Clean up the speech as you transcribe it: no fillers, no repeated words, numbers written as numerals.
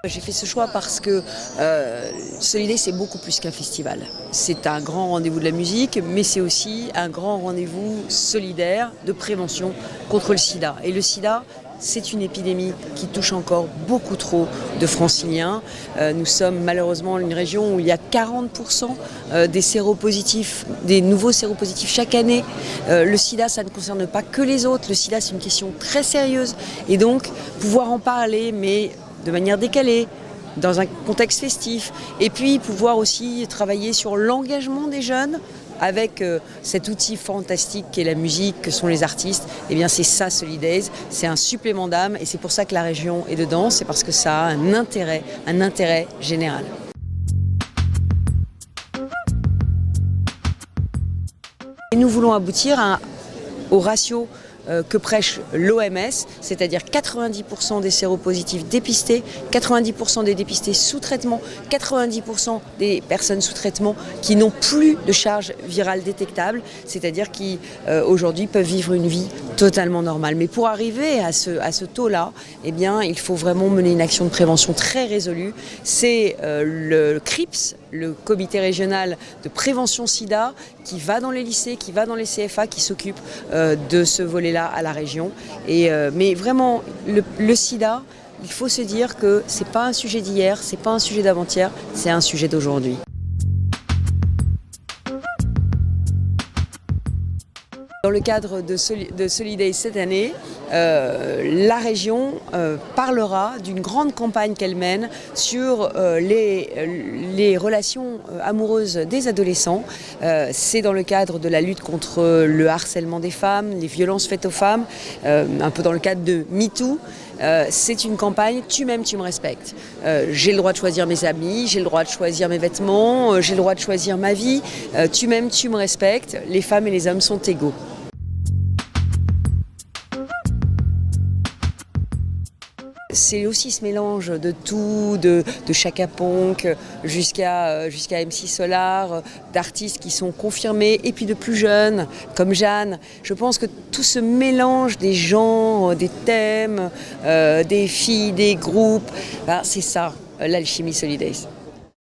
J'ai fait ce choix parce que Solidays, c'est beaucoup plus qu'un festival. C'est un grand rendez-vous de la musique, mais c'est aussi un grand rendez-vous solidaire de prévention contre le sida. Et le sida, c'est une épidémie qui touche encore beaucoup trop de franciliens. Nous sommes malheureusement une région où il y a 40% des séropositifs, des nouveaux séropositifs chaque année. Le sida, ça ne concerne pas que les autres. Le sida, c'est une question très sérieuse. Et donc, pouvoir en parler, mais de manière décalée, dans un contexte festif, et puis pouvoir aussi travailler sur l'engagement des jeunes avec cet outil fantastique qu'est la musique, que sont les artistes. Eh bien c'est ça Solidays, c'est un supplément d'âme et c'est pour ça que la région est dedans, c'est parce que ça a un intérêt général. Et nous voulons aboutir au ratio que prêche l'OMS, c'est-à-dire 90% des séropositifs dépistés, 90% des dépistés sous traitement, 90% des personnes sous traitement qui n'ont plus de charge virale détectable, c'est-à-dire qui aujourd'hui peuvent vivre une vie totalement normale. Mais pour arriver à ce taux-là, eh bien, il faut vraiment mener une action de prévention très résolue. C'est le CRIPS, le comité régional de prévention sida, qui va dans les lycées, qui va dans les CFA, qui s'occupe de ce volet-là à la région. Mais vraiment, le sida, il faut se dire que ce n'est pas un sujet d'hier, ce n'est pas un sujet d'avant-hier, c'est un sujet d'aujourd'hui. Dans le cadre de Solidays cette année, la région parlera d'une grande campagne qu'elle mène sur les relations amoureuses des adolescents. C'est dans le cadre de la lutte contre le harcèlement des femmes, les violences faites aux femmes, un peu dans le cadre de MeToo. C'est une campagne « Tu m'aimes, tu me respectes ». J'ai le droit de choisir mes amis, j'ai le droit de choisir mes vêtements, j'ai le droit de choisir ma vie. Tu m'aimes, tu me respectes. Les femmes et les hommes sont égaux. C'est aussi ce mélange de tout, de Chaka Ponk jusqu'à MC Solar, d'artistes qui sont confirmés et puis de plus jeunes comme Jeanne. Je pense que tout ce mélange des genres, des thèmes, des filles, des groupes, c'est ça l'alchimie Solidays.